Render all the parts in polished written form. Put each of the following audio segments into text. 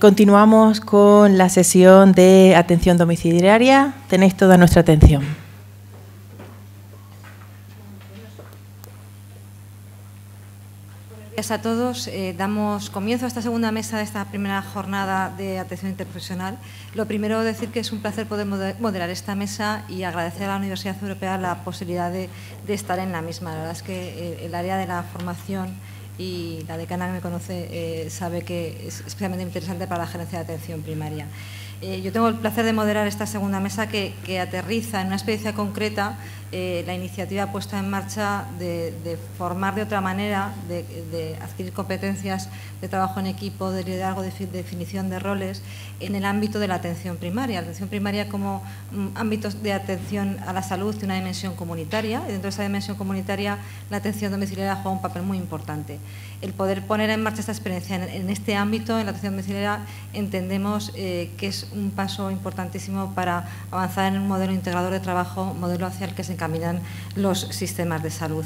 Continuamos con la sesión de atención domiciliaria. Tenéis toda nuestra atención. Buenos días a todos. Damos comienzo a esta segunda mesa de esta primera jornada de atención interprofesional. Lo primero, decir que es un placer poder moderar esta mesa y agradecer a la Universidad Europea la posibilidad de estar en la misma. La verdad es que el área de la formación y la decana que me conoce sabe que es especialmente interesante para la gerencia de atención primaria. Yo tengo el placer de moderar esta segunda mesa que aterriza en una experiencia concreta la iniciativa puesta en marcha de formar de otra manera, de adquirir competencias de trabajo en equipo, de liderazgo, de definición de roles en el ámbito de la atención primaria. La atención primaria como ámbito de atención a la salud de una dimensión comunitaria, y dentro de esa dimensión comunitaria la atención domiciliaria juega un papel muy importante. El poder poner en marcha esta experiencia en este ámbito, en la atención domiciliaria, entendemos que es un paso importantísimo para avanzar en un modelo integrador de trabajo, modelo hacia el que se encaminan los sistemas de salud.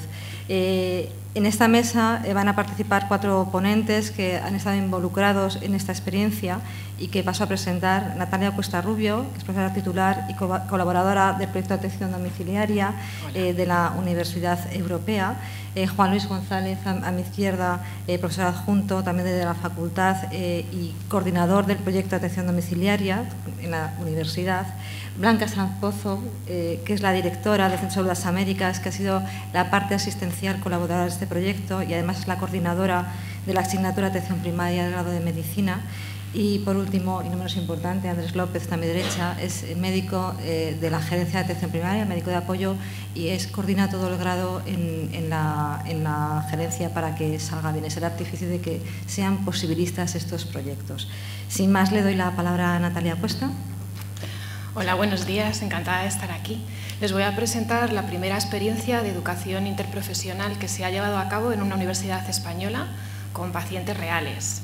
En esta mesa van a participar 4 ponentes que han estado involucrados en esta experiencia y que paso a presentar: Natalia Cuesta Rubio, que es profesora titular y colaboradora del proyecto de atención domiciliaria de la Universidad Europea; Juan Luis González, a mi izquierda, profesor adjunto también de la facultad y coordinador del proyecto de atención domiciliaria en la universidad; Blanca Sanz Pozo, que es la directora del Centro de Salud de las Américas, que ha sido la parte asistencial colaboradora de este proyecto y además es la coordinadora de la asignatura de atención primaria del grado de medicina; y por último, y no menos importante, Andrés López, a mi derecha, es médico de la gerencia de atención primaria, médico de apoyo, y coordina todo el grado en la gerencia para que salga bien ese artífice de que sean posibilistas estos proyectos. Sin más, le doy la palabra a Natalia Cuesta. Hola, buenos días, encantada de estar aquí. Les voy a presentar la primera experiencia de educación interprofesional que se ha llevado a cabo en una universidad española con pacientes reales.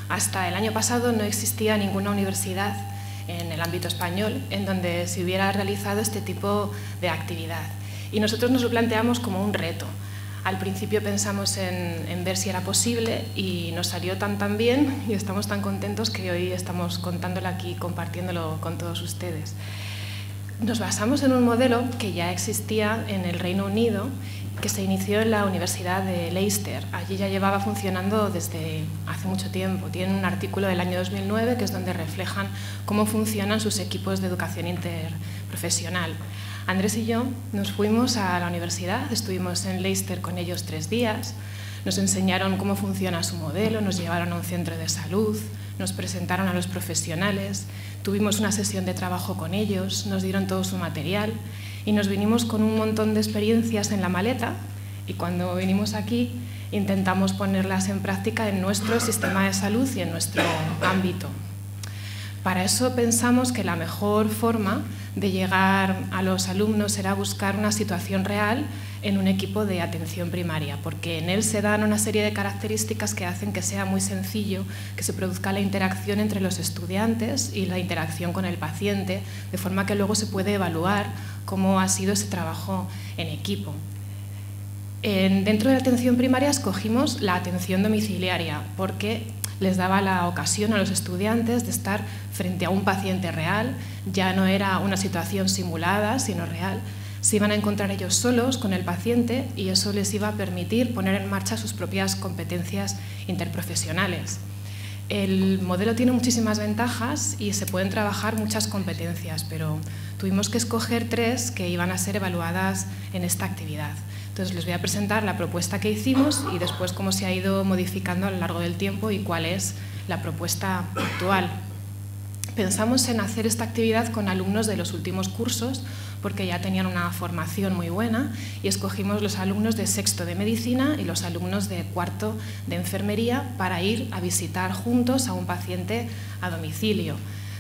Hasta el año pasado no existía ninguna universidad en el ámbito español en donde se hubiera realizado este tipo de actividad. Y nosotros nos lo planteamos como un reto. Al principio pensamos en ver si era posible y nos salió tan bien y estamos tan contentos que hoy estamos contándolo aquí, compartiéndolo con todos ustedes. Nos basamos en un modelo que ya existía en el Reino Unido, que se inició en la Universidad de Leicester. Allí ya llevaba funcionando desde hace mucho tiempo. Tienen un artículo del año 2009 que es donde reflejan cómo funcionan sus equipos de educación interprofesional. Andrés y yo nos fuimos a la universidad, estuvimos en Leicester con ellos 3 días, nos enseñaron cómo funciona su modelo, nos llevaron a un centro de salud, nos presentaron a los profesionales, tuvimos una sesión de trabajo con ellos, nos dieron todo su material y nos vinimos con un montón de experiencias en la maleta y cuando vinimos aquí intentamos ponerlas en práctica en nuestro sistema de salud y en nuestro ámbito. Para eso pensamos que la mejor forma de llegar a los alumnos era buscar una situación real en un equipo de atención primaria, porque en él se dan una serie de características que hacen que sea muy sencillo que se produzca la interacción entre los estudiantes y la interacción con el paciente, de forma que luego se puede evaluar cómo ha sido ese trabajo en equipo. Dentro de la atención primaria escogimos la atención domiciliaria, porque les daba la ocasión a los estudiantes de estar frente a un paciente real, ya no era una situación simulada, sino real. Se iban a encontrar ellos solos con el paciente y eso les iba a permitir poner en marcha sus propias competencias interprofesionales. El modelo tiene muchísimas ventajas y se pueden trabajar muchas competencias, pero tuvimos que escoger 3 que iban a ser evaluadas en esta actividad. Entonces les voy a presentar la propuesta que hicimos y después cómo se ha ido modificando a lo largo del tiempo y cuál es la propuesta actual. Pensamos en hacer esta actividad con alumnos de los últimos cursos porque ya tenían una formación muy buena y escogimos los alumnos de 6º de medicina y los alumnos de 4º de enfermería para ir a visitar juntos a un paciente a domicilio.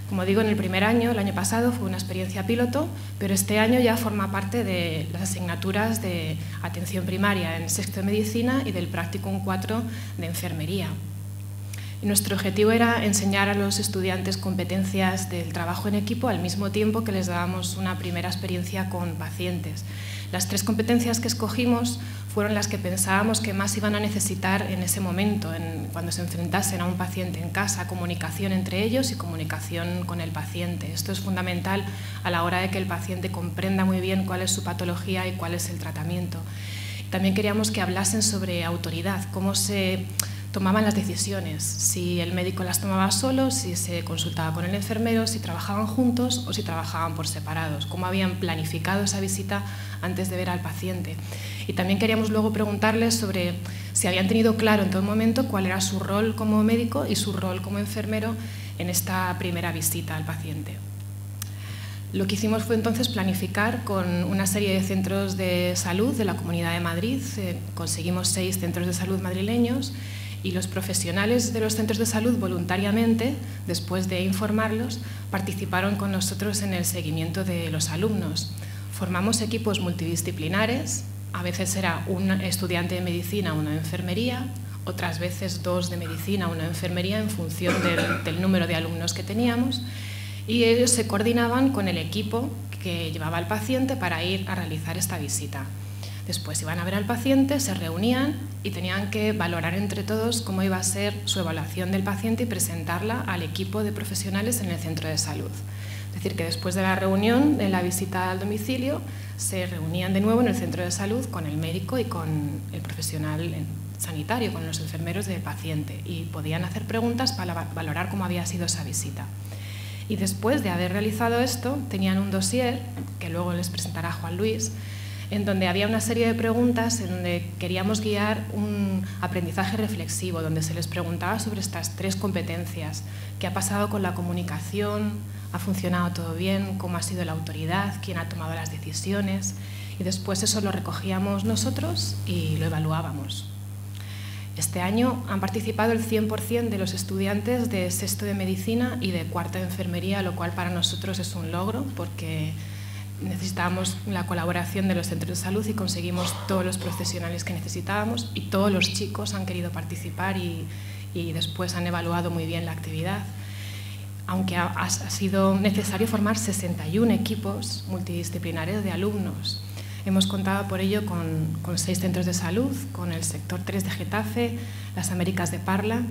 Como digo, en el primer año, el año pasado, fue una experiencia piloto, pero este año ya forma parte de las asignaturas de atención primaria en 6º de medicina y del Practicum 4 de enfermería. Y nuestro objetivo era enseñar a los estudiantes competencias del trabajo en equipo al mismo tiempo que les dábamos una primera experiencia con pacientes. Las 3 competencias que escogimos fueron las que pensábamos que más iban a necesitar en ese momento, cuando se enfrentasen a un paciente en casa: comunicación entre ellos y comunicación con el paciente. Esto es fundamental a la hora de que el paciente comprenda muy bien cuál es su patología y cuál es el tratamiento. También queríamos que hablasen sobre autoridad, cómo se tomaban las decisiones, si el médico las tomaba solo, si se consultaba con el enfermero, si trabajaban juntos o si trabajaban por separados, cómo habían planificado esa visita antes de ver al paciente. Y también queríamos luego preguntarles sobre si habían tenido claro en todo momento cuál era su rol como médico y su rol como enfermero en esta primera visita al paciente. Lo que hicimos fue entonces planificar con una serie de centros de salud de la Comunidad de Madrid. Conseguimos 6 centros de salud madrileños, y los profesionales de los centros de salud voluntariamente, después de informarlos, participaron con nosotros en el seguimiento de los alumnos. Formamos equipos multidisciplinares, a veces era un estudiante de medicina, una de enfermería, otras veces 2 de medicina, una de enfermería, en función del número de alumnos que teníamos, y ellos se coordinaban con el equipo que llevaba al paciente para ir a realizar esta visita. Después iban a ver al paciente, se reunían y tenían que valorar entre todos cómo iba a ser su evaluación del paciente y presentarla al equipo de profesionales en el centro de salud. Es decir, que después de la reunión, de la visita al domicilio, se reunían de nuevo en el centro de salud con el médico y con el profesional sanitario, con los enfermeros del paciente, y podían hacer preguntas para valorar cómo había sido esa visita. Y después de haber realizado esto, tenían un dossier, que luego les presentará Juan Luis, en donde había una serie de preguntas en donde queríamos guiar un aprendizaje reflexivo, donde se les preguntaba sobre estas 3 competencias: qué ha pasado con la comunicación, ha funcionado todo bien, cómo ha sido la autoridad, quién ha tomado las decisiones, y después eso lo recogíamos nosotros y lo evaluábamos. Este año han participado el 100% de los estudiantes de 6º de medicina y de 4º de enfermería, lo cual para nosotros es un logro, porque necesitábamos la colaboración de los centros de salud y conseguimos todos los profesionales que necesitábamos, y todos los chicos han querido participar y después han evaluado muy bien la actividad. Aunque ha sido necesario formar 61 equipos multidisciplinares de alumnos. Hemos contado por ello con 6 centros de salud, con el sector 3 de Getafe, las Américas de Parla,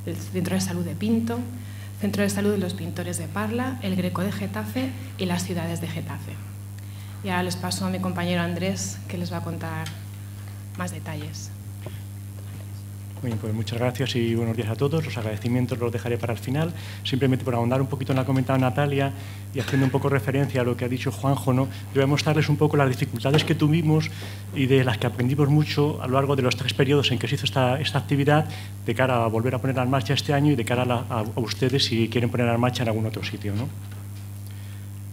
el Centro de Salud de Pinto, Centro de Salud de los Pintores de Parla, el Greco de Getafe y las Ciudades de Getafe. Y ahora les paso a mi compañero Andrés, que les va a contar más detalles. Muy bien, pues muchas gracias y buenos días a todos. Los agradecimientos los dejaré para el final. Simplemente por ahondar un poquito en lo que ha comentado Natalia y haciendo un poco referencia a lo que ha dicho Juanjo, ¿no? Yo voy a mostrarles un poco las dificultades que tuvimos y de las que aprendimos mucho a lo largo de los 3 periodos en que se hizo esta actividad, de cara a volver a ponerla en marcha este año y de cara a ustedes si quieren ponerla en marcha en algún otro sitio, ¿no?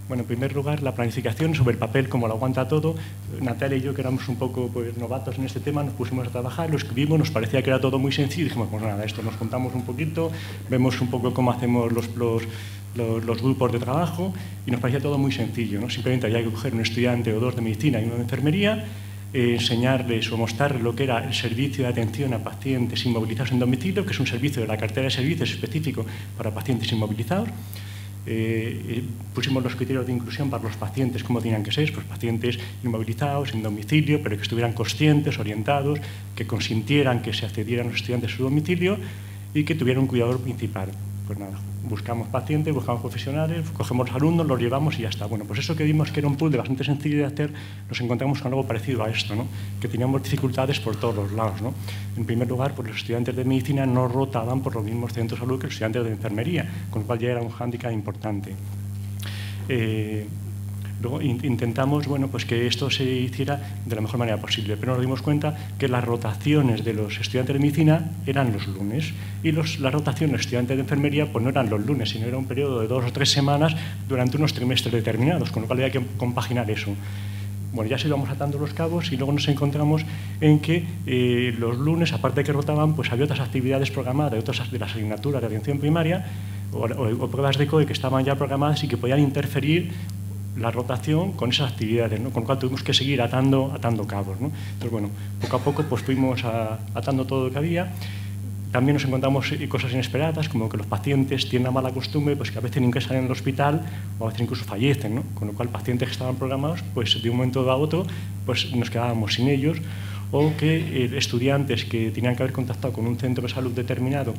Bueno, en primer lugar, la planificación sobre el papel, como lo aguanta todo. Natalia y yo, que éramos un poco novatos en este tema, nos pusimos a trabajar, lo escribimos, nos parecía que era todo muy sencillo y dijimos, pues nada, esto nos contamos un poquito, vemos un poco cómo hacemos los grupos de trabajo, y nos parecía todo muy sencillo, ¿no? Simplemente había que coger un estudiante o 2 de medicina y uno de enfermería, enseñarles o mostrarles lo que era el servicio de atención a pacientes inmovilizados en domicilio, que es un servicio de la cartera de servicios específico para pacientes inmovilizados. Pusimos los criterios de inclusión para los pacientes, cómo tenían que ser, pues pacientes inmovilizados en domicilio, pero que estuvieran conscientes, orientados, que consintieran que se accedieran los estudiantes a su domicilio y que tuvieran un cuidador principal. Pues nada, buscamos pacientes, buscamos profesionales, cogemos los alumnos, los llevamos y ya está. Bueno, pues eso que vimos que era un puzzle bastante sencillo de hacer, nos encontramos con algo parecido a esto, ¿no? Que teníamos dificultades por todos los lados, ¿no? En primer lugar, pues los estudiantes de medicina no rotaban por los mismos centros de salud que los estudiantes de enfermería, con lo cual ya era un hándicap importante. Luego intentamos, bueno, pues que esto se hiciera de la mejor manera posible, pero nos dimos cuenta que las rotaciones de los estudiantes de medicina eran los lunes y las rotaciones de los estudiantes de enfermería pues no eran los lunes, sino era un periodo de 2 o 3 semanas durante unos trimestres determinados, con lo cual había que compaginar eso. Bueno, ya se íbamos atando los cabos y luego nos encontramos en que los lunes, aparte de que rotaban, pues había otras actividades programadas de las asignaturas de atención primaria o pruebas de COE que estaban ya programadas y que podían interferir la rotación con esas actividades, ¿no? Con lo cual tuvimos que seguir atando cabos, ¿no? Entonces, bueno, poco a poco pues fuimos atando todo lo que había. También nos encontramos cosas inesperadas, como que los pacientes tienen la mala costumbre, pues que a veces ingresan en el hospital o a veces incluso fallecen, ¿no? Con lo cual pacientes que estaban programados, pues de un momento a otro, pues nos quedábamos sin ellos, o que estudiantes que tenían que haber contactado con un centro de salud determinado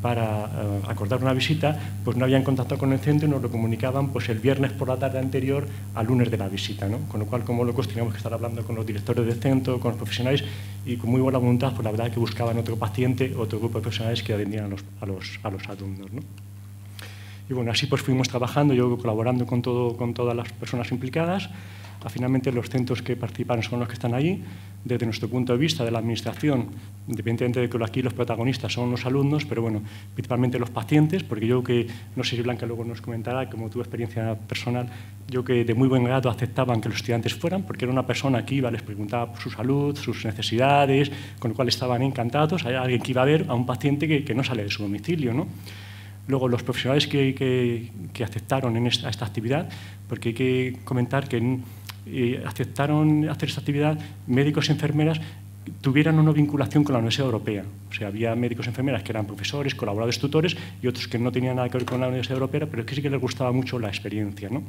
para acordar una visita, pues no habían contactado con el centro y nos lo comunicaban pues el viernes por la tarde anterior al lunes de la visita, ¿no? Con lo cual, como locos, teníamos que estar hablando con los directores del centro, con los profesionales, y con muy buena voluntad, pues la verdad que buscaban otro paciente, otro grupo de profesionales que atendían a los alumnos, ¿no? Y bueno, así pues fuimos trabajando, yo colaborando con todas las personas implicadas. Finalmente, los centros que participaron son los que están allí. Desde nuestro punto de vista de la Administración, independientemente de que aquí los protagonistas son los alumnos, pero bueno, principalmente los pacientes, porque yo que, no sé si Blanca luego nos comentará, como tuve experiencia personal, yo que de muy buen grado aceptaban que los estudiantes fueran, porque era una persona que iba, les preguntaba por su salud, sus necesidades, con lo cual estaban encantados. Hay alguien que iba a ver a un paciente que no sale de su domicilio, ¿no? Luego, los profesionales que aceptaron a esta actividad, porque hay que comentar que aceptaron hacer esta actividad médicos y enfermeras tuvieran una vinculación con la Universidad Europea. O sea, había médicos y enfermeras que eran profesores, colaboradores, tutores, y otros que no tenían nada que ver con la Universidad Europea, pero que sí que les gustaba mucho la experiencia, ¿no?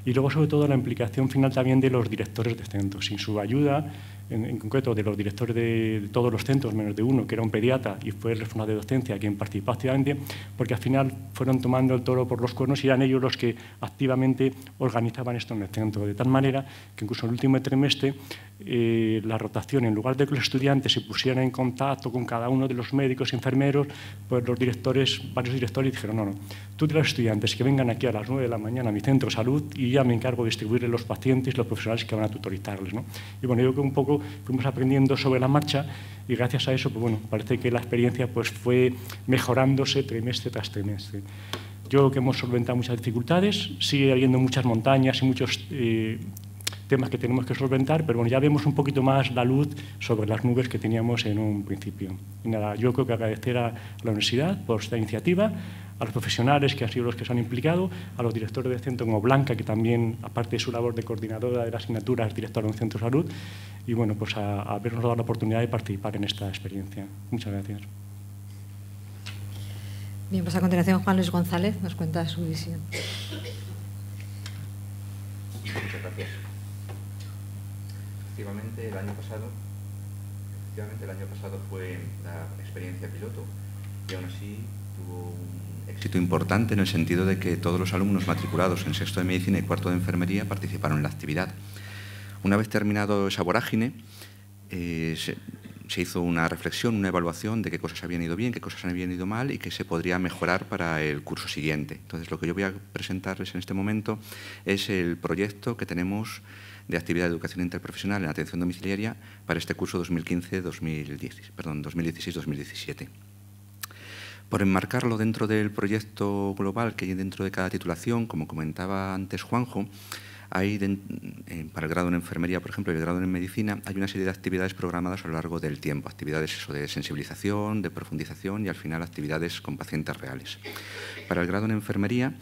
Y luego, sobre todo, la implicación final también de los directores de centros. Sin su ayuda, en concreto de los directores de todos los centros, menos de uno, que era un pediatra y fue el responsable de docencia quien participó activamente, porque al final fueron tomando el toro por los cuernos y eran ellos los que activamente organizaban esto en el centro. De tal manera que incluso en el último trimestre, la rotación, en lugar de que los estudiantes se pusieran en contacto con cada uno de los médicos y enfermeros, pues los directores, varios directores dijeron, no, tú de los estudiantes que vengan aquí a las 9 de la mañana a mi centro de salud y ya me encargo de distribuirles los pacientes y los profesionales que van a tutorizarles, ¿no? Y bueno, yo creo que un poco fuimos aprendiendo sobre la marcha y gracias a eso, pues bueno, parece que la experiencia pues fue mejorándose trimestre tras trimestre. Yo creo que hemos solventado muchas dificultades, sigue habiendo muchas montañas y muchos temas que tenemos que solventar, pero bueno, ya vemos un poquito más la luz sobre las nubes que teníamos en un principio. Y nada, yo creo que agradecer a la universidad por esta iniciativa, a los profesionales que han sido los que se han implicado, a los directores del centro como Blanca, que también, aparte de su labor de coordinadora de la asignatura, es directora de un centro de salud, y bueno, pues a habernos dado la oportunidad de participar en esta experiencia. Muchas gracias. Bien, pues a continuación Juan Luis González nos cuenta su visión. Muchas gracias. Efectivamente, el año pasado fue la experiencia piloto y aún así tuvo un éxito importante en el sentido de que todos los alumnos matriculados en sexto de medicina y cuarto de enfermería participaron en la actividad. Una vez terminado esa vorágine, se hizo una reflexión, una evaluación de qué cosas habían ido bien, qué cosas habían ido mal y qué se podría mejorar para el curso siguiente. Entonces, lo que yo voy a presentarles en este momento es el proyecto que tenemos de actividad de educación interprofesional en atención domiciliaria para este curso 2016-2017. Por enmarcarlo dentro del proyecto global que hay dentro de cada titulación, como comentaba antes Juanjo, hay para el grado en enfermería, por ejemplo, y el grado en medicina, hay una serie de actividades programadas a lo largo del tiempo, actividades de sensibilización, de profundización y al final actividades con pacientes reales. Para el grado en enfermería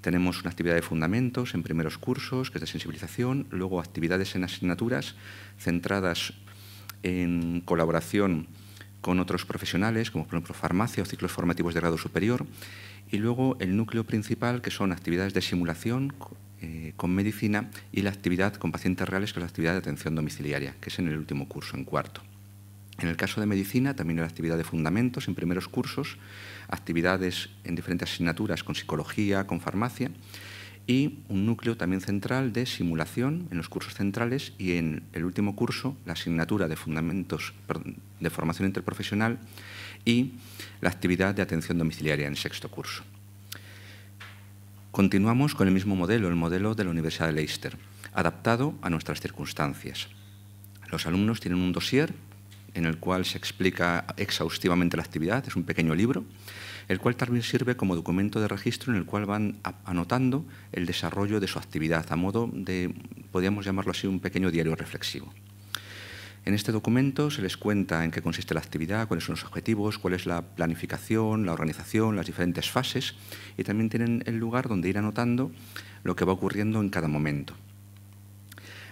tenemos una actividad de fundamentos en primeros cursos, que es de sensibilización, luego actividades en asignaturas centradas en colaboración con otros profesionales, como por ejemplo farmacia o ciclos formativos de grado superior, y luego el núcleo principal, que son actividades de simulación con medicina y la actividad con pacientes reales, que es la actividad de atención domiciliaria, que es en el último curso, en cuarto. En el caso de medicina, también la actividad de fundamentos en primeros cursos, actividades en diferentes asignaturas con psicología, con farmacia, y un núcleo también central de simulación en los cursos centrales y en el último curso la asignatura de fundamentos de formación interprofesional y la actividad de atención domiciliaria en sexto curso. Continuamos con el mismo modelo, el modelo de la Universidad de Leicester, adaptado a nuestras circunstancias. Los alumnos tienen un dossier en el cual se explica exhaustivamente la actividad, es un pequeño libro, el cual también sirve como documento de registro en el cual van anotando el desarrollo de su actividad, a modo de, podríamos llamarlo así, un pequeño diario reflexivo. En este documento se les cuenta en qué consiste la actividad, cuáles son los objetivos, cuál es la planificación, la organización, las diferentes fases, y también tienen el lugar donde ir anotando lo que va ocurriendo en cada momento.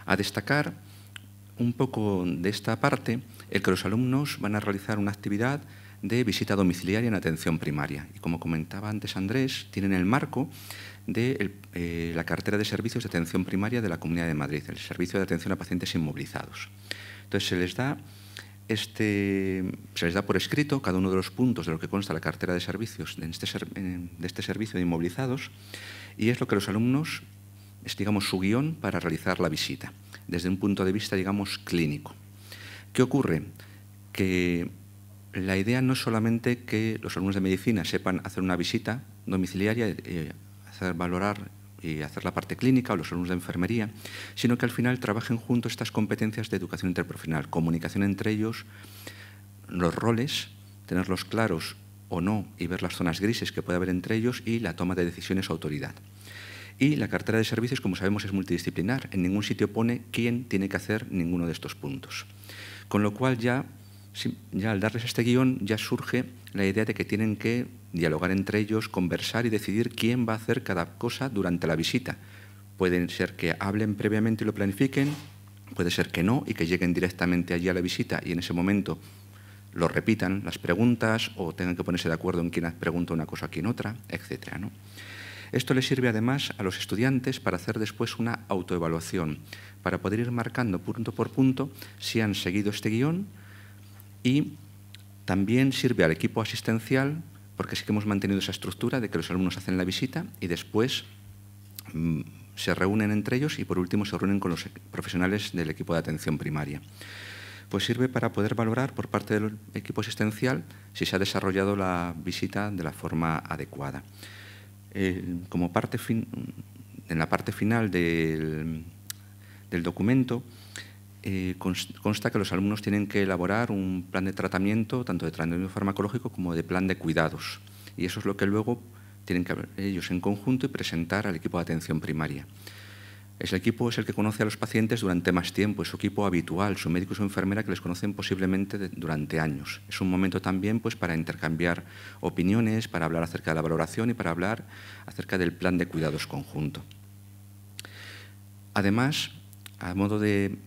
A destacar un poco de esta parte, el que los alumnos van a realizar una actividad de visita domiciliaria en atención primaria. Y como comentaba antes Andrés, tienen el marco de la cartera de servicios de atención primaria de la Comunidad de Madrid, el servicio de atención a pacientes inmovilizados. Entonces, se les da por escrito cada uno de los puntos de lo que consta la cartera de servicios de este servicio de inmovilizados, y es lo que los alumnos, es, digamos, su guión para realizar la visita, desde un punto de vista, digamos, clínico. ¿Qué ocurre? Que la idea no es solamente que los alumnos de medicina sepan hacer una visita domiciliaria, hacer valorar y hacer la parte clínica, o los alumnos de enfermería, sino que al final trabajen juntos estas competencias de educación interprofesional, comunicación entre ellos, los roles, tenerlos claros o no y ver las zonas grises que puede haber entre ellos, y la toma de decisiones o autoridad. Y la cartera de servicios, como sabemos, es multidisciplinar. En ningún sitio pone quién tiene que hacer ninguno de estos puntos. Con lo cual ya al darles este guión ya surge la idea de que tienen que dialogar entre ellos, conversar y decidir quién va a hacer cada cosa durante la visita. Puede ser que hablen previamente y lo planifiquen, puede ser que no y que lleguen directamente allí a la visita y en ese momento lo repitan las preguntas o tengan que ponerse de acuerdo en quién pregunta una cosa, quién otra, etcétera, ¿no? Esto les sirve además a los estudiantes para hacer después una autoevaluación, para poder ir marcando punto por punto si han seguido este guión, y también sirve al equipo asistencial, porque sí que hemos mantenido esa estructura de que los alumnos hacen la visita y después se reúnen entre ellos y por último se reúnen con los profesionales del equipo de atención primaria. Pues sirve para poder valorar por parte del equipo asistencial si se ha desarrollado la visita de la forma adecuada. En la parte final del documento consta que los alumnos tienen que elaborar un plan de tratamiento, tanto de tratamiento farmacológico como de plan de cuidados. Y eso es lo que luego tienen que ellos en conjunto y presentar al equipo de atención primaria. Ese equipo es el que conoce a los pacientes durante más tiempo, es su equipo habitual, su médico y su enfermera que les conocen posiblemente durante años. Es un momento también pues, para intercambiar opiniones, para hablar acerca de la valoración y para hablar acerca del plan de cuidados conjunto. Además, a modo de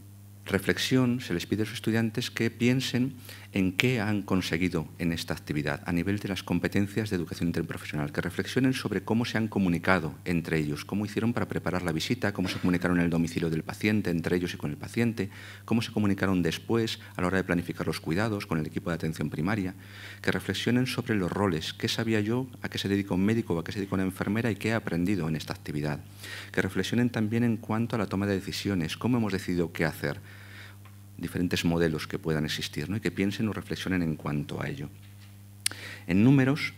reflexión, se les pide a los estudiantes que piensen en qué han conseguido en esta actividad a nivel de las competencias de educación interprofesional, que reflexionen sobre cómo se han comunicado entre ellos, cómo hicieron para preparar la visita, cómo se comunicaron en el domicilio del paciente, entre ellos y con el paciente, cómo se comunicaron después a la hora de planificar los cuidados con el equipo de atención primaria, que reflexionen sobre los roles, qué sabía yo, a qué se dedica un médico o a qué se dedica una enfermera y qué he aprendido en esta actividad, que reflexionen también en cuanto a la toma de decisiones, cómo hemos decidido qué hacer, diferentes modelos que puedan existir, ¿no? Y que piensen o reflexionen en cuanto a ello. En números,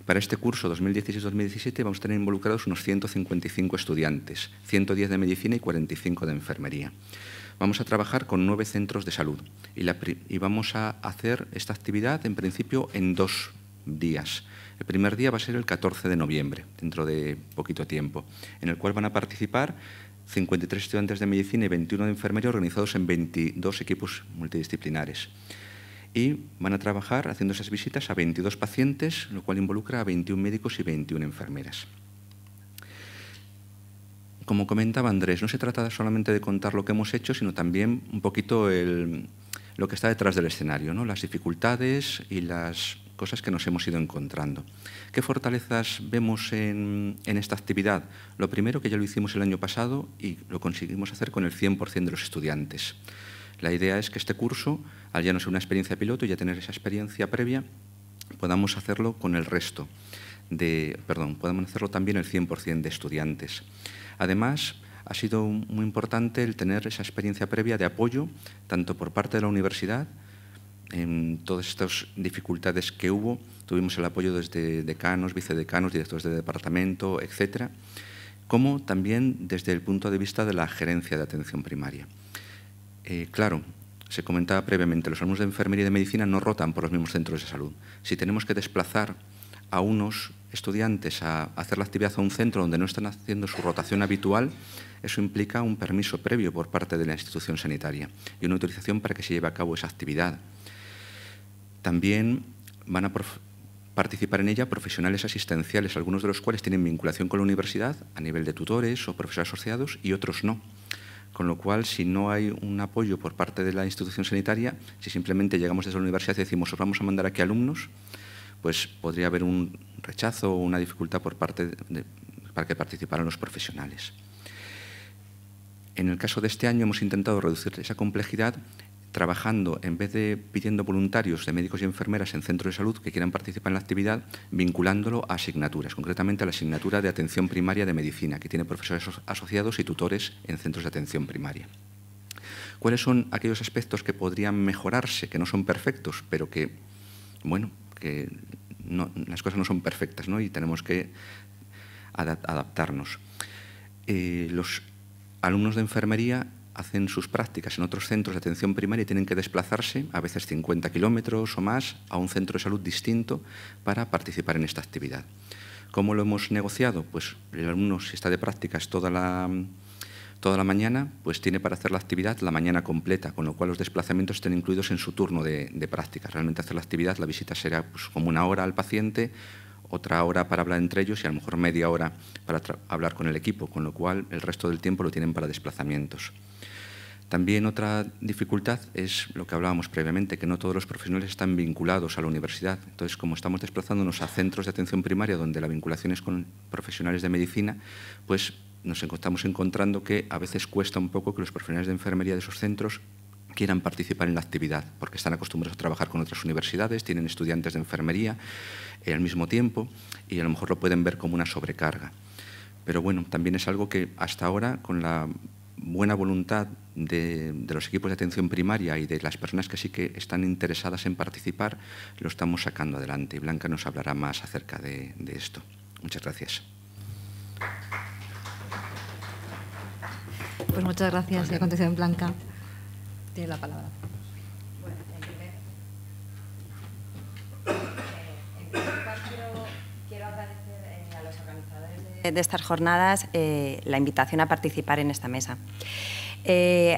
para este curso 2016-2017 vamos a tener involucrados unos 155 estudiantes, 110 de medicina y 45 de enfermería. Vamos a trabajar con 9 centros de salud y vamos a hacer esta actividad en principio en 2 días. El primer día va a ser el 14 de noviembre, dentro de poquito tiempo, en el cual van a participar 53 estudiantes de medicina y 21 de enfermería organizados en 22 equipos multidisciplinares. Y van a trabajar haciendo esas visitas a 22 pacientes, lo cual involucra a 21 médicos y 21 enfermeras. Como comentaba Andrés, no se trata solamente de contar lo que hemos hecho, sino también un poquito lo que está detrás del escenario, ¿no? Las dificultades y las cosas que nos hemos ido encontrando. ¿Qué fortalezas vemos en esta actividad? Lo primero, que ya lo hicimos el año pasado y lo conseguimos hacer con el 100% de los estudiantes. La idea es que este curso, al ya no ser una experiencia piloto y ya tener esa experiencia previa, podamos hacerlo con el resto podamos hacerlo también el 100% de estudiantes. Además, ha sido muy importante el tener esa experiencia previa de apoyo, tanto por parte de la universidad. En todas estas dificultades que hubo, tuvimos el apoyo desde decanos, vicedecanos, directores de departamento, etcétera, como también desde el punto de vista de la gerencia de atención primaria. Claro, se comentaba previamente, los alumnos de enfermería y de medicina no rotan por los mismos centros de salud. Si tenemos que desplazar a unos estudiantes a hacer la actividad a un centro donde no están haciendo su rotación habitual, eso implica un permiso previo por parte de la institución sanitaria y una autorización para que se lleve a cabo esa actividad. También van a participar en ella profesionales asistenciales, algunos de los cuales tienen vinculación con la universidad a nivel de tutores o profesores asociados y otros no. con lo cual, si no hay un apoyo por parte de la institución sanitaria, si simplemente llegamos desde la universidad y decimos os vamos a mandar aquí alumnos, pues podría haber un rechazo o una dificultad por parte para que participaran los profesionales. En el caso de este año hemos intentado reducir esa complejidad trabajando, en vez de pidiendo voluntarios de médicos y enfermeras en centros de salud que quieran participar en la actividad, vinculándolo a asignaturas, concretamente a la asignatura de atención primaria de medicina, que tiene profesores asociados y tutores en centros de atención primaria. ¿Cuáles son aquellos aspectos que podrían mejorarse, que no son perfectos, pero que, bueno, que no, las cosas no son perfectas, ¿no? Y tenemos que adaptarnos? Los alumnos de enfermería hacen sus prácticas en otros centros de atención primaria y tienen que desplazarse, a veces 50 kilómetros o más, a un centro de salud distinto para participar en esta actividad. ¿Cómo lo hemos negociado? Pues el alumno, si está de prácticas toda la mañana, pues tiene para hacer la actividad la mañana completa, con lo cual los desplazamientos estén incluidos en su turno de prácticas. Realmente hacer la actividad, la visita será pues, como una hora al paciente, otra hora para hablar entre ellos y a lo mejor media hora para hablar con el equipo, con lo cual el resto del tiempo lo tienen para desplazamientos. También otra dificultad es lo que hablábamos previamente, que no todos los profesionales están vinculados a la universidad. Entonces, como estamos desplazándonos a centros de atención primaria donde la vinculación es con profesionales de medicina, pues nos estamos encontrando que a veces cuesta un poco que los profesionales de enfermería de esos centros quieran participar en la actividad, porque están acostumbrados a trabajar con otras universidades, tienen estudiantes de enfermería al mismo tiempo y a lo mejor lo pueden ver como una sobrecarga. Pero bueno, también es algo que hasta ahora, con la buena voluntad de los equipos de atención primaria y de las personas que sí que están interesadas en participar, lo estamos sacando adelante. Y Blanca nos hablará más acerca de esto. Muchas gracias. Pues muchas gracias. Y a continuación, Blanca tiene la palabra. Bueno, en primer lugar quiero agradecer a los organizadores de estas jornadas la invitación a participar en esta mesa.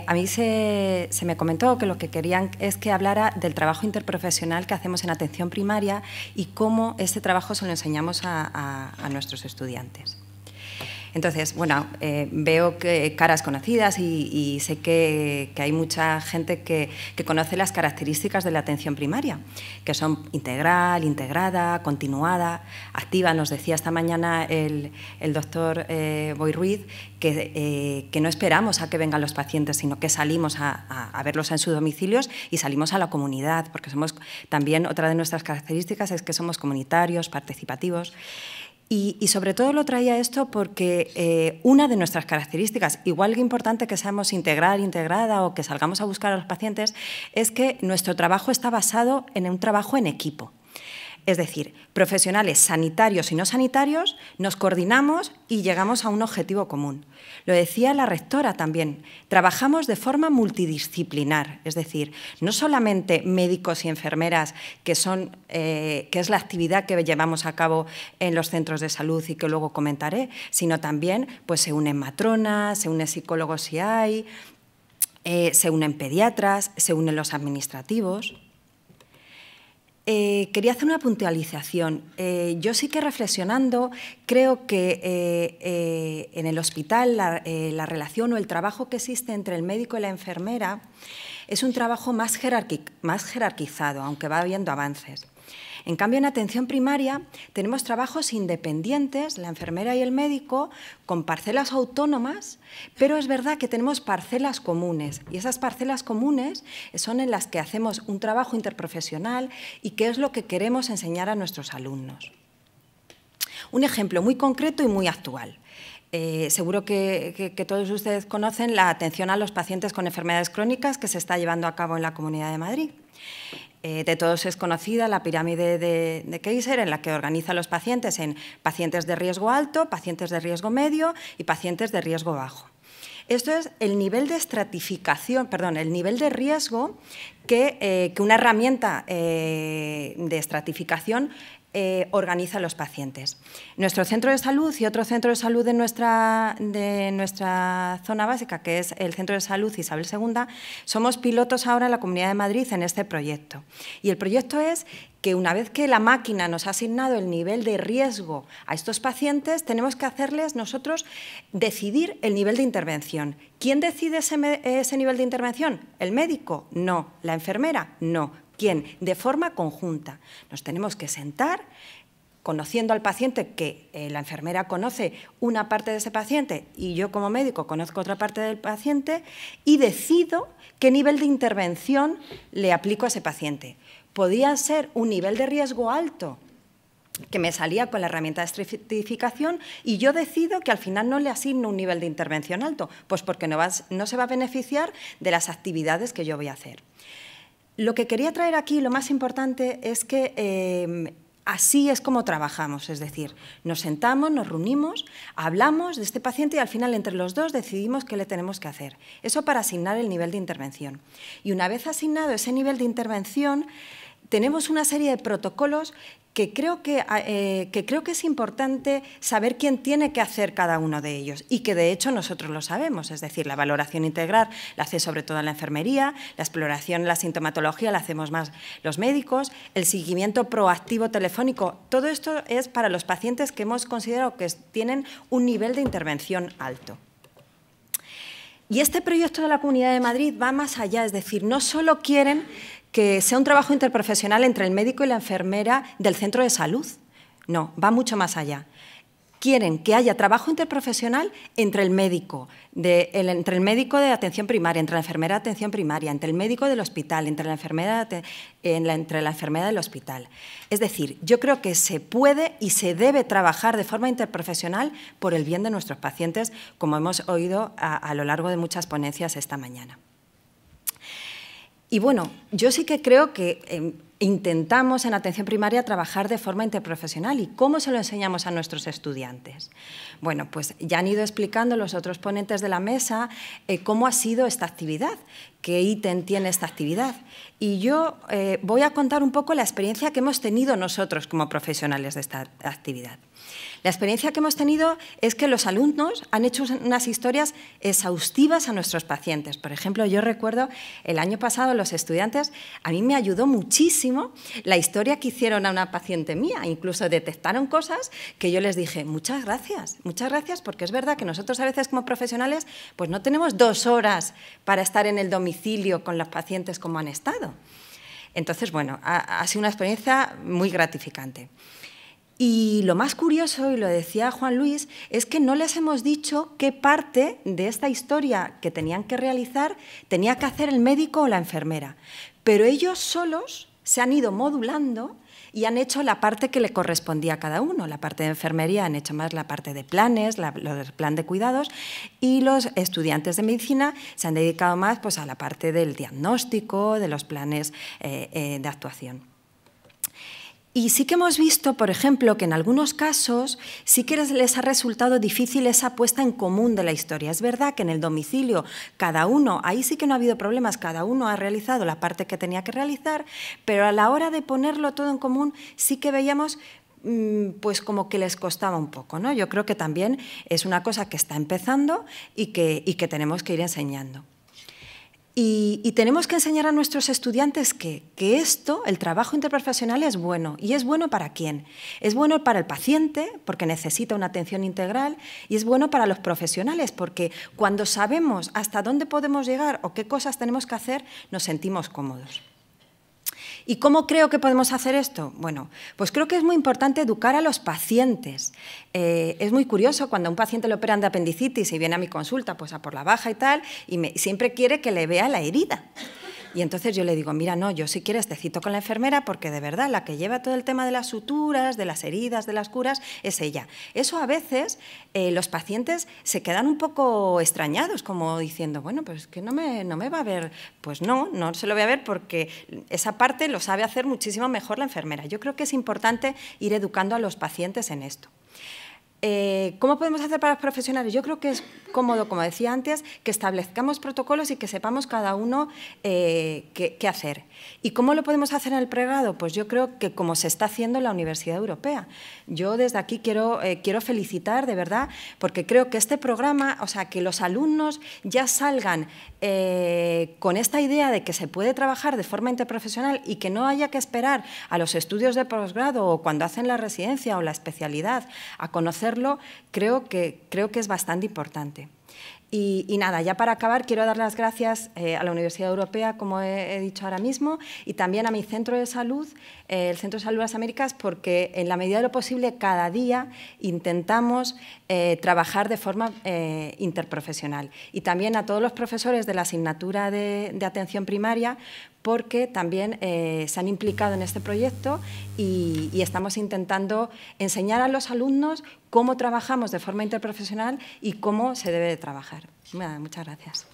A mí se me comentó que lo que querían es que hablara del trabajo interprofesional que hacemos en atención primaria y cómo este trabajo se lo enseñamos a nuestros estudiantes. Entonces, bueno, veo que caras conocidas y sé que hay mucha gente que conoce las características de la atención primaria, que son integral, integrada, continuada, activa. Nos decía esta mañana el doctor Boy Ruiz que no esperamos a que vengan los pacientes, sino que salimos a verlos en sus domicilios y salimos a la comunidad, porque somos también, otra de nuestras características es que somos comunitarios, participativos. Y sobre todo lo traía esto porque una de nuestras características, igual que importante que seamos integral, integrada o que salgamos a buscar a los pacientes, es que nuestro trabajo está basado en un trabajo en equipo. Es decir, profesionales sanitarios y no sanitarios nos coordinamos y llegamos a un objetivo común. Lo decía la rectora también, trabajamos de forma multidisciplinar, es decir, no solamente médicos y enfermeras, que es la actividad que llevamos a cabo en los centros de salud y que luego comentaré, sino también pues, se unen matronas, se unen psicólogos si hay, se unen pediatras, se unen los administrativos. Quería hacer una puntualización. Yo sí que reflexionando creo que en el hospital la relación o el trabajo que existe entre el médico y la enfermera es un trabajo más jerarquizado, aunque va habiendo avances. En cambio, en atención primaria tenemos trabajos independientes, la enfermera y el médico, con parcelas autónomas, pero es verdad que tenemos parcelas comunes y esas parcelas comunes son en las que hacemos un trabajo interprofesional y que es lo que queremos enseñar a nuestros alumnos. Un ejemplo muy concreto y muy actual. Seguro que todos ustedes conocen la atención a los pacientes con enfermedades crónicas que se está llevando a cabo en la Comunidad de Madrid. De todos es conocida la pirámide de Kaiser, en la que organiza a los pacientes en pacientes de riesgo alto, pacientes de riesgo medio y pacientes de riesgo bajo. Esto es el nivel de estratificación, perdón, el nivel de riesgo que una herramienta de estratificación organiza a los pacientes. Nuestro centro de salud y otro centro de salud de nuestra zona básica, que es el Centro de Salud Isabel II, somos pilotos ahora en la Comunidad de Madrid en este proyecto. Y el proyecto es que una vez que la máquina nos ha asignado el nivel de riesgo a estos pacientes, tenemos que hacerles nosotros decidir el nivel de intervención. ¿Quién decide ese nivel de intervención? ¿El médico? No. ¿La enfermera? No. ¿Quién? De forma conjunta. Nos tenemos que sentar, conociendo al paciente, que la enfermera conoce una parte de ese paciente y yo como médico conozco otra parte del paciente, y decido qué nivel de intervención le aplico a ese paciente. Podría ser un nivel de riesgo alto, que me salía con la herramienta de estratificación, y yo decido que al final no le asigno un nivel de intervención alto, pues porque no se va a beneficiar de las actividades que yo voy a hacer. Lo que quería traer aquí, lo más importante, es que así es como trabajamos, es decir, nos sentamos, nos reunimos, hablamos de este paciente y al final entre los dos decidimos qué le tenemos que hacer. Eso para asignar el nivel de intervención. Y una vez asignado ese nivel de intervención, tenemos una serie de protocolos que creo que es importante saber quién tiene que hacer cada uno de ellos, y que de hecho nosotros lo sabemos, es decir, la valoración integral la hace sobre todo la enfermería, la exploración, la sintomatología la hacemos más los médicos, el seguimiento proactivo telefónico, todo esto es para los pacientes que hemos considerado que tienen un nivel de intervención alto. Y este proyecto de la Comunidad de Madrid va más allá, es decir, no solo quieren que sea un trabajo interprofesional entre el médico y la enfermera del centro de salud. No, va mucho más allá. Quieren que haya trabajo interprofesional entre el médico de atención primaria, entre la enfermera de atención primaria, entre el médico del hospital, entre la enfermera del hospital. Es decir, yo creo que se puede y se debe trabajar de forma interprofesional por el bien de nuestros pacientes, como hemos oído a lo largo de muchas ponencias esta mañana. Y bueno, yo sí que creo que intentamos en atención primaria trabajar de forma interprofesional. ¿Y cómo se lo enseñamos a nuestros estudiantes? Bueno, pues ya han ido explicando los otros ponentes de la mesa cómo ha sido esta actividad, qué ítem tiene esta actividad. Y yo voy a contar un poco la experiencia que hemos tenido nosotros como profesionales de esta actividad. La experiencia que hemos tenido es que los alumnos han hecho unas historias exhaustivas a nuestros pacientes. Por ejemplo, yo recuerdo el año pasado los estudiantes, a mí me ayudó muchísimo la historia que hicieron a una paciente mía. Incluso detectaron cosas que yo les dije, muchas gracias, porque es verdad que nosotros a veces como profesionales pues no tenemos 2 horas para estar en el domicilio con los pacientes como han estado. Entonces, bueno, ha sido una experiencia muy gratificante. Y lo más curioso, y lo decía Juan Luis, es que no les hemos dicho qué parte de esta historia que tenían que realizar tenía que hacer el médico o la enfermera. Pero ellos solos se han ido modulando y han hecho la parte que le correspondía a cada uno. La parte de enfermería han hecho más la parte de planes, lo del plan de cuidados, y los estudiantes de medicina se han dedicado más pues, a la parte del diagnóstico, de los planes de actuación. Y sí que hemos visto, por ejemplo, que en algunos casos sí que les ha resultado difícil esa puesta en común de la historia. Es verdad que en el domicilio cada uno, ahí sí que no ha habido problemas, cada uno ha realizado la parte que tenía que realizar, pero a la hora de ponerlo todo en común sí que veíamos pues como que les costaba un poco, ¿no? Yo creo que también es una cosa que está empezando y que tenemos que ir enseñando. Y tenemos que enseñar a nuestros estudiantes que esto, el trabajo interprofesional, es bueno. ¿Y es bueno para quién? Es bueno para el paciente, porque necesita una atención integral, y es bueno para los profesionales, porque cuando sabemos hasta dónde podemos llegar o qué cosas tenemos que hacer, nos sentimos cómodos. ¿Y cómo creo que podemos hacer esto? Bueno, pues creo que es muy importante educar a los pacientes. Es muy curioso cuando a un paciente le operan de apendicitis y viene a mi consulta pues a por la baja y tal, y siempre quiere que le vea la herida. Y entonces yo le digo, mira, no, yo si quieres te cito con la enfermera porque de verdad la que lleva todo el tema de las suturas, de las heridas, de las curas, es ella. Eso a veces los pacientes se quedan un poco extrañados, como diciendo, bueno, pues es que no me va a ver. Pues no se lo voy a ver porque esa parte lo sabe hacer muchísimo mejor la enfermera. Yo creo que es importante ir educando a los pacientes en esto. ¿Cómo podemos hacer para los profesionales? Yo creo que es cómodo, como decía antes, que establezcamos protocolos y que sepamos cada uno qué hacer. ¿Y cómo lo podemos hacer en el pregrado? Pues yo creo que como se está haciendo en la Universidad Europea. Yo desde aquí quiero felicitar, de verdad, porque creo que este programa, o sea, que los alumnos ya salgan con esta idea de que se puede trabajar de forma interprofesional y que no haya que esperar a los estudios de posgrado o cuando hacen la residencia o la especialidad a conocerlo, creo que es bastante importante. Y nada, ya para acabar, quiero dar las gracias a la Universidad Europea, como he dicho ahora mismo, y también a mi centro de salud, el Centro de Salud de las Américas, porque en la medida de lo posible cada día intentamos trabajar de forma interprofesional. Y también a todos los profesores de la asignatura de atención primaria, porque también se han implicado en este proyecto y estamos intentando enseñar a los alumnos cómo trabajamos de forma interprofesional y cómo se debe de trabajar. Muchas gracias.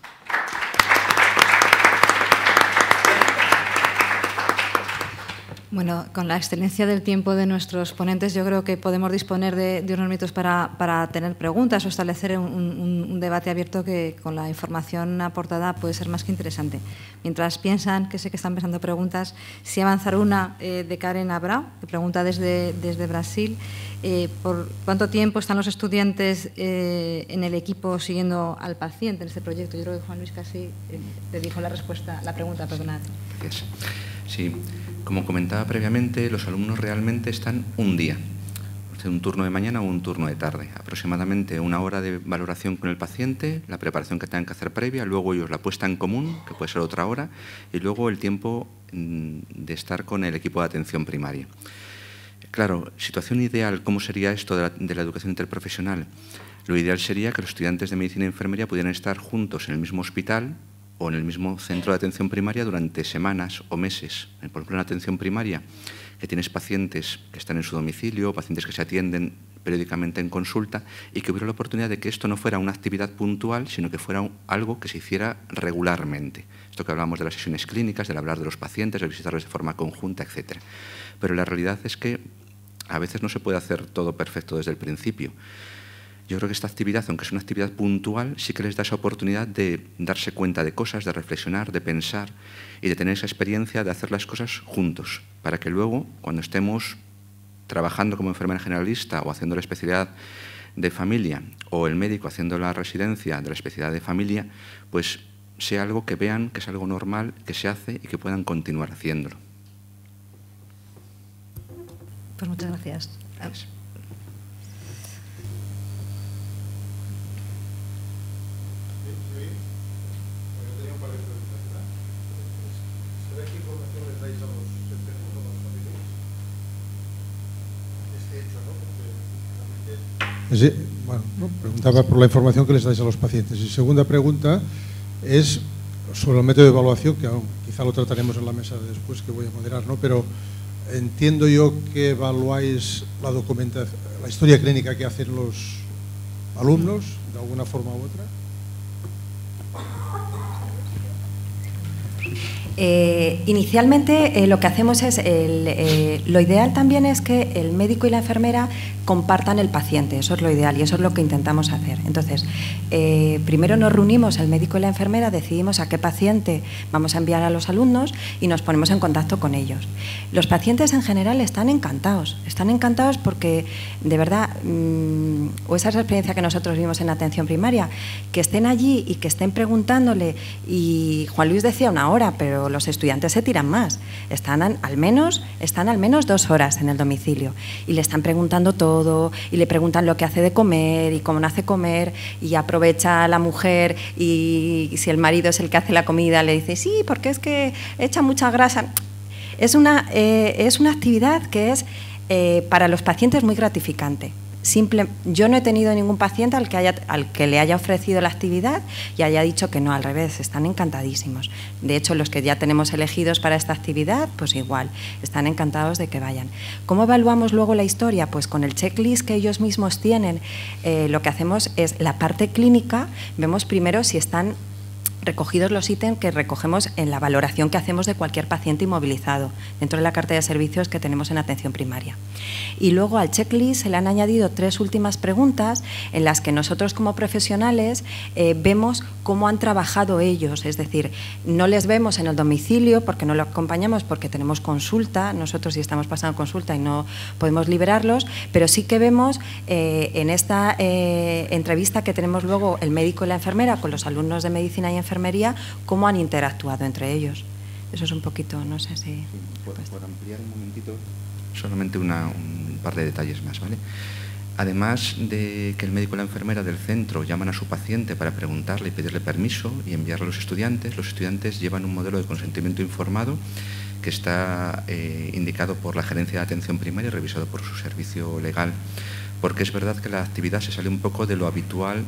Bueno, con la excelencia del tiempo de nuestros ponentes, yo creo que podemos disponer de unos minutos para tener preguntas o establecer un debate abierto que con la información aportada puede ser más que interesante. Mientras piensan, que sé que están pensando preguntas, si avanzar una de Karen Abrao, que pregunta desde Brasil, ¿por cuánto tiempo están los estudiantes en el equipo siguiendo al paciente en este proyecto? Yo creo que Juan Luis casi te dijo la respuesta, la pregunta, perdonad. Gracias. Sí. Como comentaba previamente, los alumnos realmente están un día, un turno de mañana o un turno de tarde, aproximadamente una hora de valoración con el paciente, la preparación que tengan que hacer previa, luego ellos la puesta en común, que puede ser otra hora, y luego el tiempo de estar con el equipo de atención primaria. Claro, situación ideal, ¿cómo sería esto de la educación interprofesional? Lo ideal sería que los estudiantes de medicina y enfermería pudieran estar juntos en el mismo hospital o en el mismo centro de atención primaria durante semanas o meses. Por ejemplo, en la atención primaria, que tienes pacientes que están en su domicilio, pacientes que se atienden periódicamente en consulta, y que hubiera la oportunidad de que esto no fuera una actividad puntual, sino que fuera algo que se hiciera regularmente. Esto que hablamos de las sesiones clínicas, del hablar de los pacientes, de visitarlos de forma conjunta, etc. Pero la realidad es que a veces no se puede hacer todo perfecto desde el principio. Yo creo que esta actividad, aunque es una actividad puntual, sí que les da esa oportunidad de darse cuenta de cosas, de reflexionar, de pensar y de tener esa experiencia de hacer las cosas juntos, para que luego, cuando estemos trabajando como enfermera generalista o haciendo la especialidad de familia o el médico haciendo la residencia de la especialidad de familia, pues sea algo que vean que es algo normal, que se hace y que puedan continuar haciéndolo. Pues muchas gracias. Gracias. Bueno, preguntaba por la información que les dais a los pacientes. Y segunda pregunta es sobre el método de evaluación, que quizá lo trataremos en la mesa después, que voy a moderar, ¿no? Pero entiendo yo que evaluáis la documentación, la historia clínica que hacen los alumnos, de alguna forma u otra. Inicialmente lo que hacemos es, lo ideal también es que el médico y la enfermera compartan el paciente, eso es lo ideal y eso es lo que intentamos hacer. Entonces, primero nos reunimos el médico y la enfermera, decidimos a qué paciente vamos a enviar a los alumnos y nos ponemos en contacto con ellos. Los pacientes en general están encantados porque de verdad, o esa es la experiencia que nosotros vimos en atención primaria, que estén allí y que estén preguntándole, y Juan Luis decía una hora, pero los estudiantes se tiran más, están al menos 2 horas en el domicilio y le están preguntando todo y le preguntan lo que hace de comer y cómo no hace comer, y aprovecha a la mujer y si el marido es el que hace la comida le dice sí, porque es que echa mucha grasa. Es una actividad que es para los pacientes muy gratificante. Yo no he tenido ningún paciente al que le haya ofrecido la actividad y haya dicho que no, al revés, están encantadísimos. De hecho, los que ya tenemos elegidos para esta actividad, pues igual, están encantados de que vayan. ¿Cómo evaluamos luego la historia? Pues con el checklist que ellos mismos tienen, lo que hacemos es la parte clínica, vemos primero si están recogidos los ítems que recogemos en la valoración que hacemos de cualquier paciente inmovilizado dentro de la cartera de servicios que tenemos en atención primaria. Y luego al checklist se le han añadido 3 últimas preguntas en las que nosotros como profesionales vemos cómo han trabajado ellos, es decir, no les vemos en el domicilio porque no lo acompañamos porque tenemos consulta, nosotros sí estamos pasando consulta y no podemos liberarlos, pero sí que vemos en esta entrevista que tenemos luego el médico y la enfermera con los alumnos de medicina y enfermería, cómo han interactuado entre ellos. Eso es un poquito, no sé si... Por ampliar un momentito, solamente un par de detalles más, ¿vale? Además de que el médico y la enfermera del centro llaman a su paciente para preguntarle y pedirle permiso y enviarle a los estudiantes llevan un modelo de consentimiento informado que está indicado por la Gerencia de Atención Primaria y revisado por su servicio legal, porque es verdad que la actividad se sale un poco de lo habitual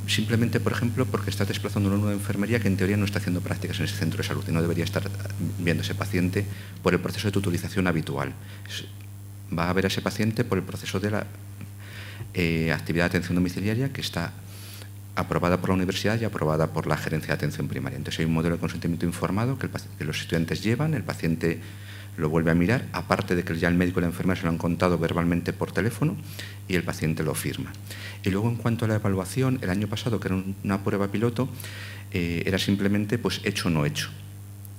simplemente, por ejemplo, porque está desplazando un alumno de enfermería que en teoría no está haciendo prácticas en ese centro de salud y no debería estar viendo a ese paciente por el proceso de tutorización habitual. Va a ver a ese paciente por el proceso de la actividad de atención domiciliaria que está aprobada por la universidad y aprobada por la Gerencia de Atención Primaria. Entonces hay un modelo de consentimiento informado que los estudiantes llevan, el paciente lo vuelve a mirar, aparte de que ya el médico y la enfermera se lo han contado verbalmente por teléfono y el paciente lo firma. Y luego, en cuanto a la evaluación, el año pasado, que era una prueba piloto, era simplemente pues hecho o no hecho.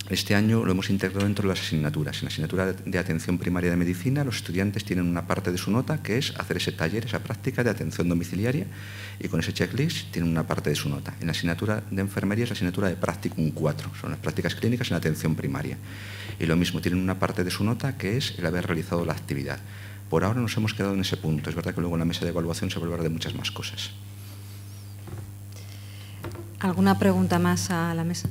Este año lo hemos integrado dentro de las asignaturas. En la asignatura de atención primaria de medicina, los estudiantes tienen una parte de su nota que es hacer ese taller, esa práctica de atención domiciliaria, y con ese checklist tienen una parte de su nota. En la asignatura de enfermería es la asignatura de Practicum 4, son las prácticas clínicas en la atención primaria. Y lo mismo, tienen una parte de su nota que es el haber realizado la actividad. Por ahora nos hemos quedado en ese punto. Es verdad que luego en la mesa de evaluación se va a hablar de muchas más cosas. ¿Alguna pregunta más a la mesa?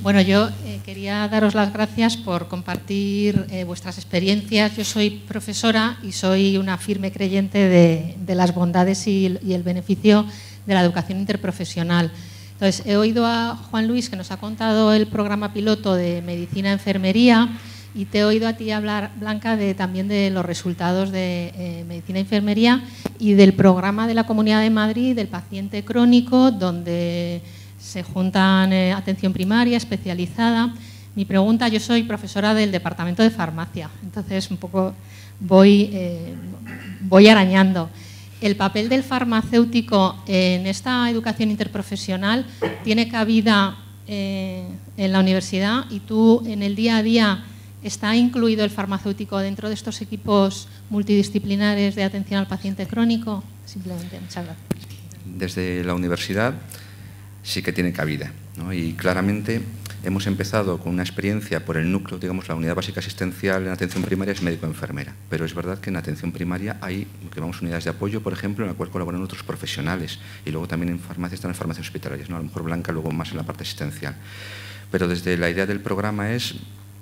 Bueno, yo quería daros las gracias por compartir vuestras experiencias. Yo soy profesora y soy una firme creyente de las bondades y el beneficio de la educación interprofesional. Entonces, he oído a Juan Luis que nos ha contado el programa piloto de medicina-enfermería y te he oído a ti hablar, Blanca, también de los resultados de medicina-enfermería y del programa de la Comunidad de Madrid del paciente crónico, donde se juntan atención primaria, especializada. Mi pregunta, yo soy profesora del departamento de farmacia, entonces un poco voy arañando. ¿El papel del farmacéutico en esta educación interprofesional tiene cabida en la universidad? ¿Y tú en el día a día está incluido el farmacéutico dentro de estos equipos multidisciplinares de atención al paciente crónico? Simplemente, muchas gracias. Desde la universidad sí que tiene cabida, ¿no? Y claramente hemos empezado con una experiencia por el núcleo, digamos, la unidad básica asistencial en atención primaria es médico-enfermera, pero es verdad que en atención primaria hay unidades de apoyo, por ejemplo, en la cual colaboran otros profesionales, y luego también en farmacia están las farmacias hospitalarias, ¿no? A lo mejor Blanca luego más en la parte asistencial. Pero desde la idea del programa es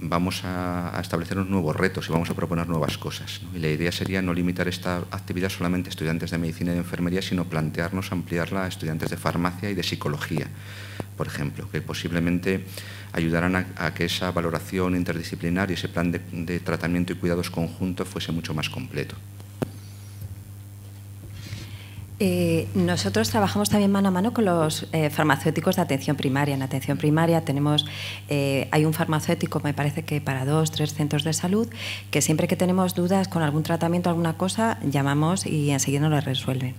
vamos a establecer unos nuevos retos y vamos a proponer nuevas cosas, ¿no? Y la idea sería no limitar esta actividad solamente a estudiantes de medicina y de enfermería, sino plantearnos ampliarla a estudiantes de farmacia y de psicología, por ejemplo, que posiblemente ayudarán a que esa valoración interdisciplinar y ese plan de tratamiento y cuidados conjuntos fuese mucho más completo. Nosotros trabajamos también mano a mano con los farmacéuticos de atención primaria. En atención primaria tenemos, hay un farmacéutico, me parece que para 2 o 3 centros de salud, que siempre que tenemos dudas con algún tratamiento, alguna cosa, llamamos y enseguida nos lo resuelven.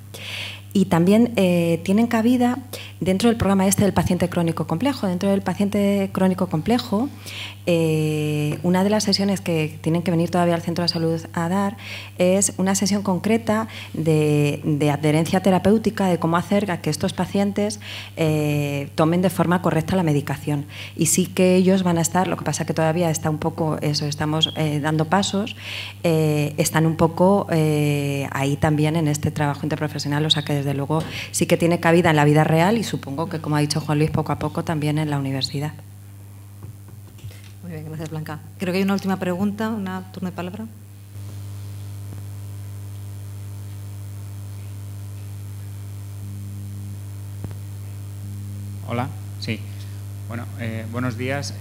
Y también tienen cabida dentro del programa del paciente crónico complejo. Dentro del paciente crónico complejo, una de las sesiones que tienen que venir todavía al centro de salud a dar es una sesión concreta de adherencia terapéutica, de cómo hacer a que estos pacientes tomen de forma correcta la medicación. Y sí que ellos van a estar, lo que pasa que todavía está un poco eso, estamos dando pasos, están un poco ahí también en este trabajo interprofesional, o sea que desde luego sí que tiene cabida en la vida real y supongo que, como ha dicho Juan Luis, poco a poco también en la universidad. Muy bien, gracias, Blanca. Creo que hay una última pregunta, una turno de palabra. Hola, sí. Bueno, buenos días.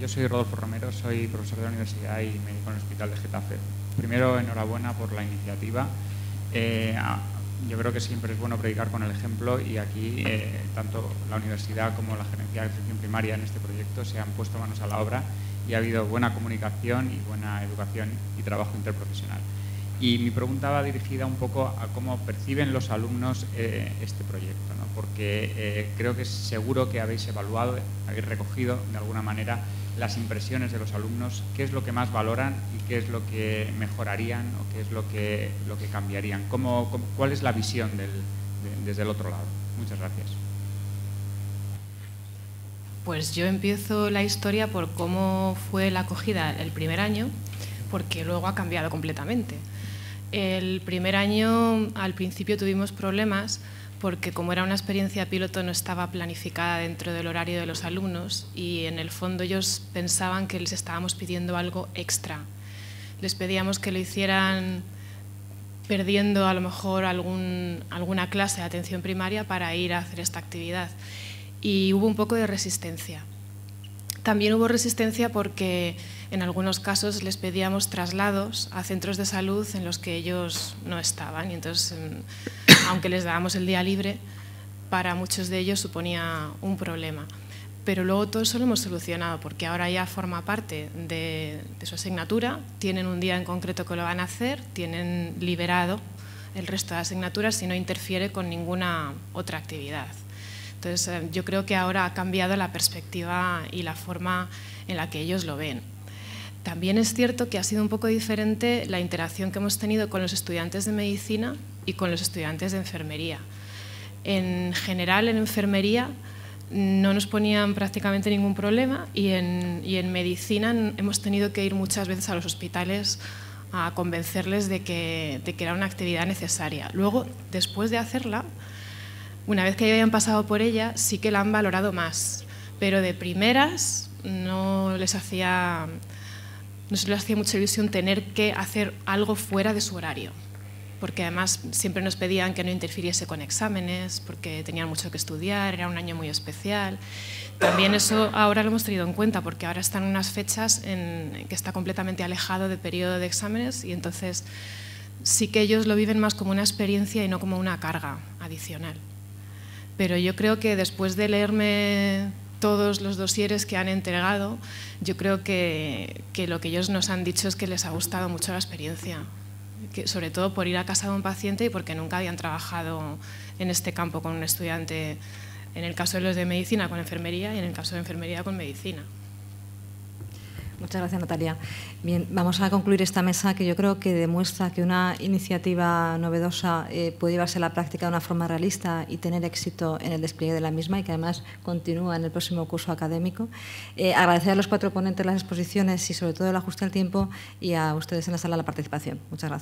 Yo soy Rodolfo Romero, soy profesor de la universidad y médico en el Hospital de Getafe. Primero, enhorabuena por la iniciativa. yo creo que siempre es bueno predicar con el ejemplo y aquí tanto la universidad como la gerencia de atención primaria en este proyecto se han puesto manos a la obra y ha habido buena comunicación y buena educación y trabajo interprofesional. Y mi pregunta va dirigida un poco a cómo perciben los alumnos este proyecto, ¿no? Porque creo que seguro que habéis evaluado, habéis recogido de alguna manera las impresiones de los alumnos, qué es lo que más valoran y qué es lo que mejorarían o qué es lo que cambiarían. ¿Cuál es la visión desde el otro lado? Muchas gracias. Pues yo empiezo la historia por cómo fue la acogida el primer año, porque luego ha cambiado completamente. El primer año, al principio tuvimos problemas porque como era una experiencia piloto no estaba planificada dentro del horario de los alumnos y en el fondo ellos pensaban que les estábamos pidiendo algo extra. Les pedíamos que lo hicieran perdiendo a lo mejor alguna clase de atención primaria para ir a hacer esta actividad y hubo un poco de resistencia. También hubo resistencia porque en algunos casos les pedíamos traslados a centros de salud en los que ellos no estaban y entonces, aunque les dábamos el día libre, para muchos de ellos suponía un problema. Pero luego todo eso lo hemos solucionado porque ahora ya forma parte de su asignatura, tienen un día en concreto que lo van a hacer, tienen liberado el resto de asignaturas y no interfiere con ninguna otra actividad. Entonces, yo creo que ahora ha cambiado la perspectiva y la forma en la que ellos lo ven. También es cierto que ha sido un poco diferente la interacción que hemos tenido con los estudiantes de medicina y con los estudiantes de enfermería. En general, en enfermería no nos ponían prácticamente ningún problema y en medicina hemos tenido que ir muchas veces a los hospitales a convencerles de que era una actividad necesaria. Luego, después de hacerla, una vez que ya hayan pasado por ella, sí que la han valorado más, pero de primeras no se les hacía mucha ilusión tener que hacer algo fuera de su horario, porque además siempre nos pedían que no interfiriese con exámenes, porque tenían mucho que estudiar, era un año muy especial. También eso ahora lo hemos tenido en cuenta, porque ahora están unas fechas en que está completamente alejado del periodo de exámenes y entonces sí que ellos lo viven más como una experiencia y no como una carga adicional. Pero yo creo que después de leerme todos los dosieres que han entregado, yo creo que lo que ellos nos han dicho es que les ha gustado mucho la experiencia, sobre todo por ir a casa de un paciente y porque nunca habían trabajado en este campo con un estudiante, en el caso de los de medicina con enfermería y en el caso de enfermería con medicina. Muchas gracias, Natalia. Bien, vamos a concluir esta mesa que yo creo que demuestra que una iniciativa novedosa puede llevarse a la práctica de una forma realista y tener éxito en el despliegue de la misma y que además continúa en el próximo curso académico. Agradecer a los 4 ponentes las exposiciones y sobre todo el ajuste al tiempo y a ustedes en la sala la participación. Muchas gracias.